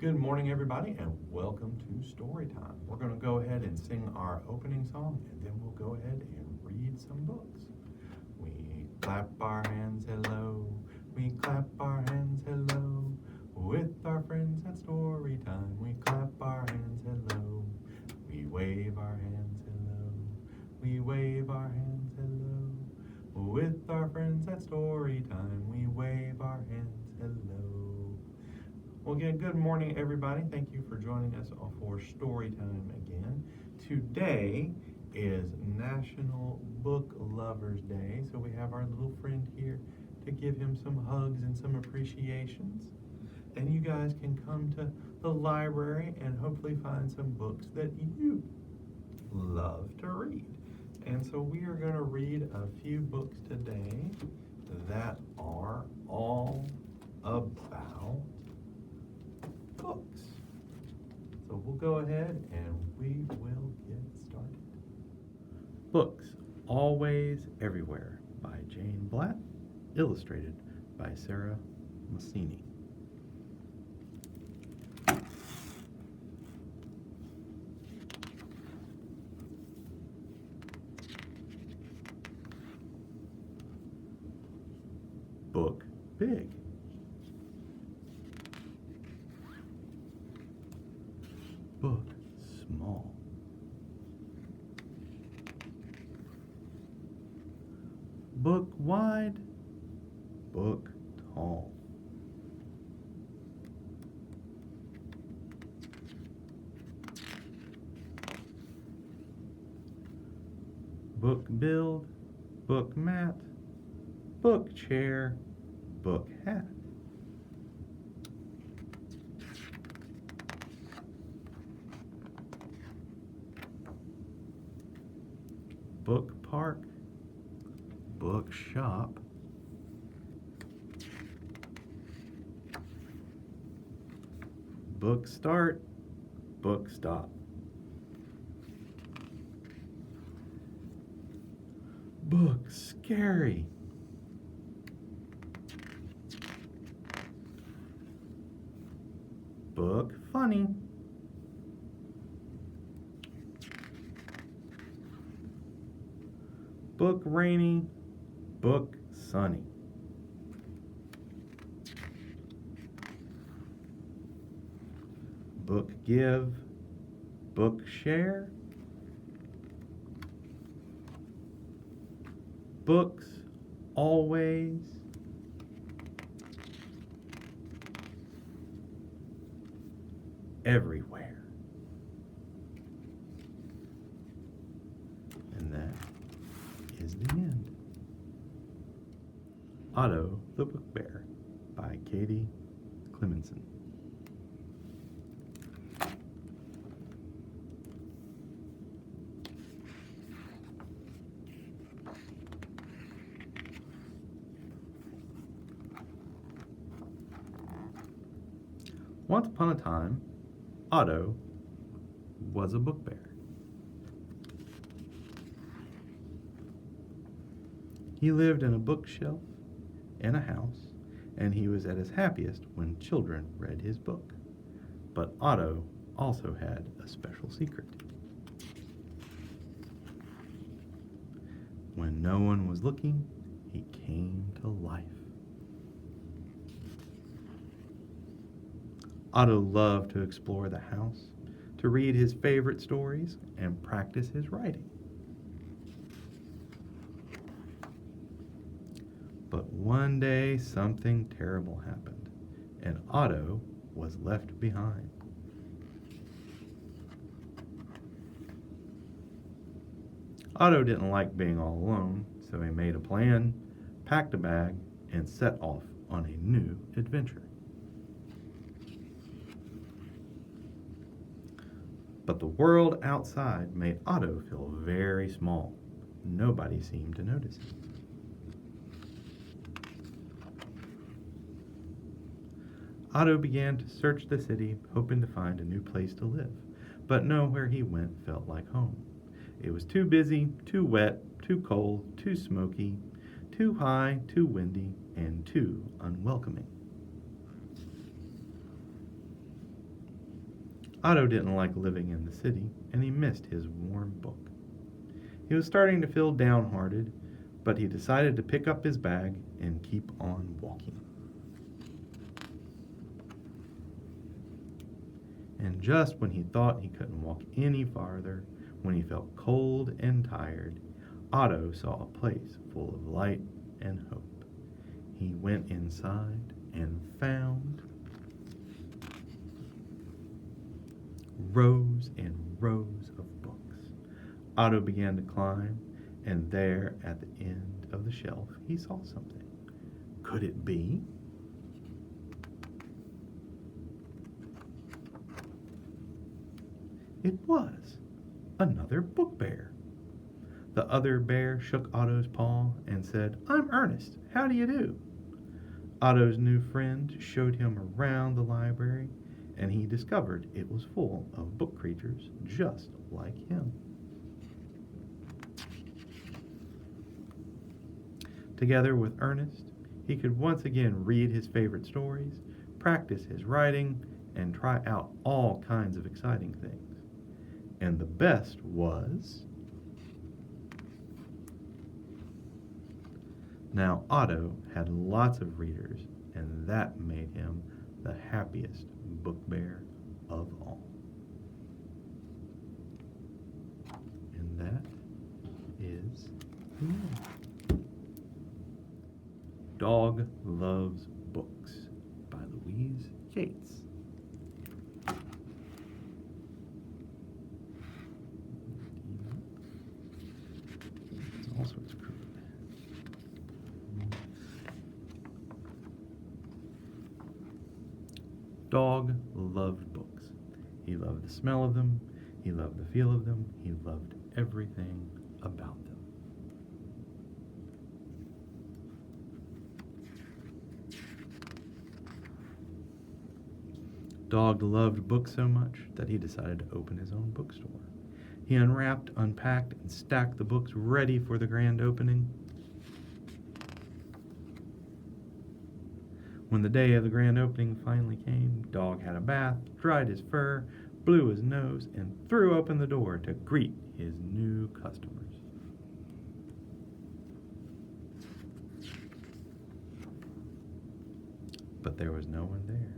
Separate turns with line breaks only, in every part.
Good morning, everybody, and welcome to Storytime. We're going to go ahead and sing our opening song, and then we'll go ahead and read some books. We clap our hands, hello. We clap our hands, hello. With our friends at Storytime, we clap our hands, hello. We wave our hands, hello. We wave our hands, hello. With our friends at Storytime, we wave our hands, hello. Well, again, good morning, everybody. Thank you for joining us for Storytime again. Today is National Book Lovers Day, so we have our little friend here to give him some hugs and some appreciations. And you guys can come to the library and hopefully find some books that you love to read. And so we are going to read a few books today that are all about books. So we'll go ahead and we will get started. Books Always Everywhere by Jane Blatt, illustrated by Sarah Massini. Book Big. Book Small. Book Wide. Book Tall. Book Build. Book Mat. Book Chair. Book Hat. Book Park. Book Shop. Book Start. Book Stop. Book Scary. Book Funny. Book Rainy. Book Sunny. Book Give. Book Share. Books Always. Everywhere. And that is the end. Otto the Book Bear by Cleminson. Once upon a time, Otto was a book bear. He lived in a bookshelf in a house, and he was at his happiest when children read his book. But Otto also had a special secret. When no one was looking, he came to life. Otto loved to explore the house, to read his favorite stories, and practice his writing. But one day something terrible happened, and Otto was left behind. Otto didn't like being all alone, so he made a plan, packed a bag, and set off on a new adventure. But the world outside made Otto feel very small. Nobody seemed to notice him. Otto began to search the city, hoping to find a new place to live, but nowhere he went felt like home. It was too busy, too wet, too cold, too smoky, too high, too windy, and too unwelcoming. Otto didn't like living in the city, and he missed his warm book. He was starting to feel downhearted, but he decided to pick up his bag and keep on walking. And just when he thought he couldn't walk any farther, when he felt cold and tired, Otto saw a place full of light and hope. He went inside and found rows and rows of books. Otto began to climb, and there at the end of the shelf he saw something. Could it be? It was another book bear. The other bear shook Otto's paw and said, "I'm Ernest. How do you do?" Otto's new friend showed him around the library, and he discovered it was full of book creatures just like him. Together with Ernest, he could once again read his favorite stories, practice his writing, and try out all kinds of exciting things. And the best was... Now Otto had lots of readers, and that made him the happiest book bear of all. And that is the end. Dog Loves Books by Louise Yates. It's all sorts of crude. Dog loved books. He loved the smell of them. He loved the feel of them. He loved everything about them. Dog loved books so much that he decided to open his own bookstore. He unwrapped, unpacked, and stacked the books ready for the grand opening. When the day of the grand opening finally came, Dog had a bath, dried his fur, blew his nose, and threw open the door to greet his new customers. But there was no one there.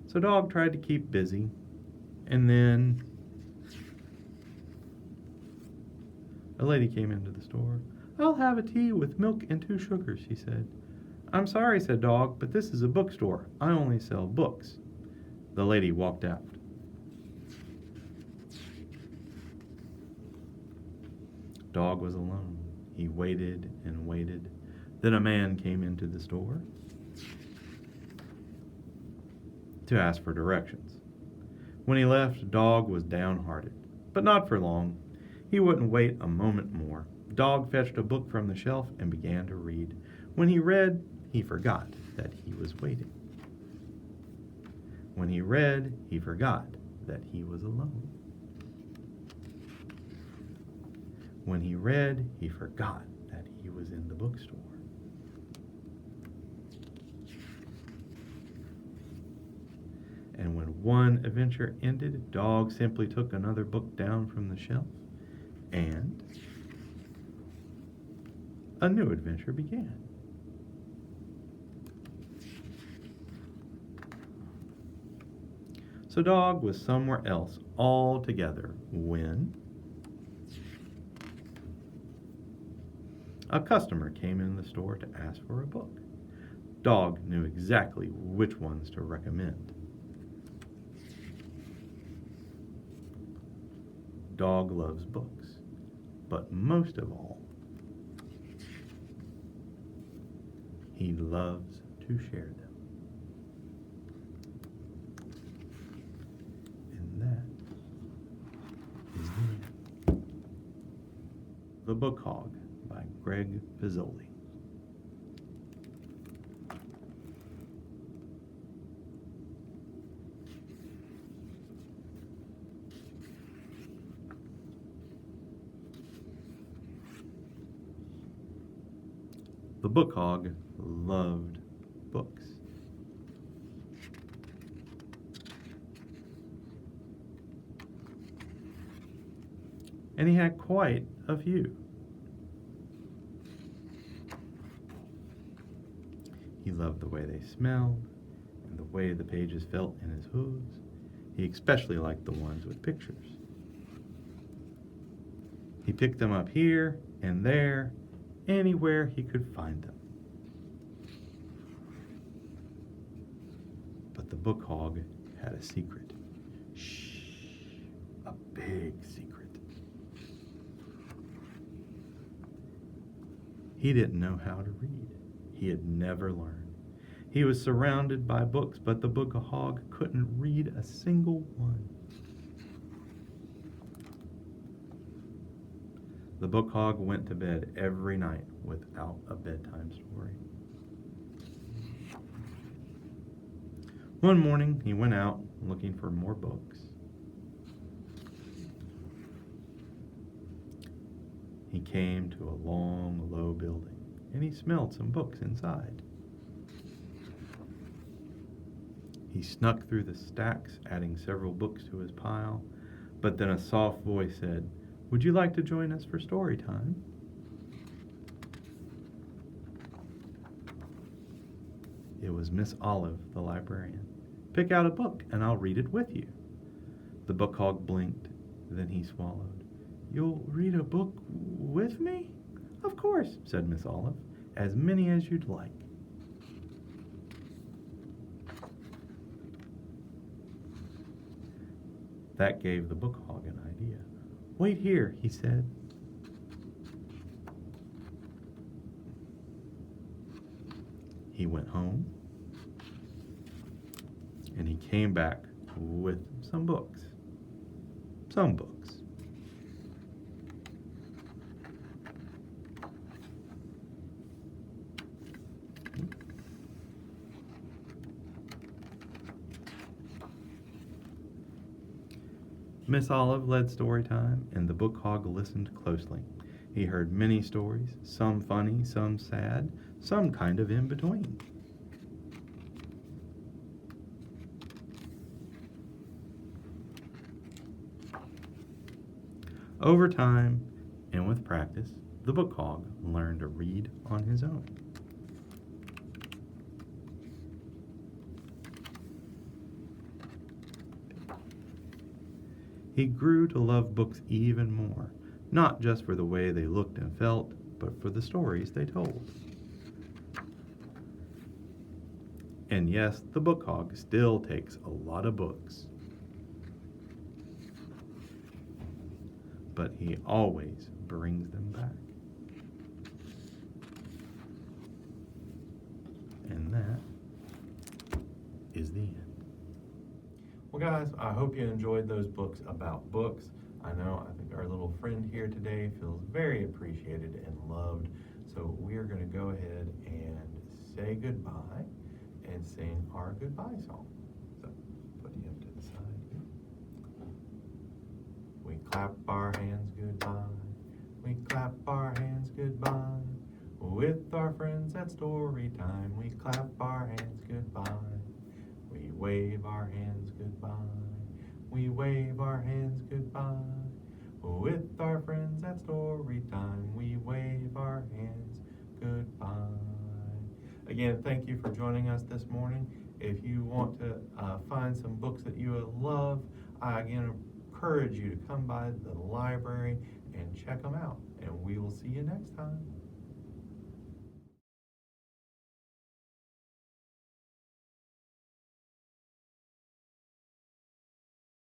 So Dog tried to keep busy, and then a lady came into the store. "I'll have a tea with milk and 2 sugars," she said. "I'm sorry," said Dog, "but this is a bookstore. I only sell books." The lady walked out. Dog was alone. He waited and waited. Then a man came into the store to ask for directions. When he left, Dog was downhearted, but not for long. He wouldn't wait a moment more. Dog fetched a book from the shelf and began to read. When he read, he forgot that he was waiting. When he read, he forgot that he was alone. When he read, he forgot that he was in the bookstore. And when one adventure ended, Dog simply took another book down from the shelf, and a new adventure began. So Dog was somewhere else altogether when a customer came in the store to ask for a book. Dog knew exactly which ones to recommend. Dog loves books, but most of all, he loves to share them. And that is the end. The Book Hog by Greg Pizzoli. The Book Hog loved books. and he had quite a few. He loved the way they smelled and the way the pages felt in his hooves. He especially liked the ones with pictures. He picked them up here and there, anywhere he could find them. But the book hog had a secret. Shh, a big secret. He didn't know how to read. He had never learned. He was surrounded by books, but the book hog couldn't read a single one. The book hog went to bed every night without a bedtime story. One morning, he went out looking for more books. He came to a long, low building, and he smelled some books inside. He snuck through the stacks, adding several books to his pile, but then a soft voice said, "Would you like to join us for story time?" It was Miss Olive, the librarian. "Pick out a book, and I'll read it with you." The book hog blinked, then he swallowed. "You'll read a book with me?" "Of course," said Miss Olive. "As many as you'd like." That gave the book hog an idea. "Wait here," he said. He went home, and he came back with some books. Some books. Miss Olive led story time, and the book hog listened closely. He heard many stories, some funny, some sad, some kind of in between. Over time, and with practice, the book hog learned to read on his own. He grew to love books even more, not just for the way they looked and felt, but for the stories they told. And yes, the book hog still takes a lot of books. But he always brings them back. And that is the end. Well, guys, I hope you enjoyed those books about books. I think our little friend here today feels very appreciated and loved. So we are going to go ahead and say goodbye and sing our goodbye song. So put him to the side here. We clap our hands goodbye. We clap our hands goodbye. With our friends at story time, we clap our hands goodbye. We wave our hands goodbye. We wave our hands goodbye. With our friends at story time, we wave our hands goodbye. Again, thank you for joining us this morning. If you want to find some books that you love, I again encourage you to come by the library and check them out. And we will see you next time.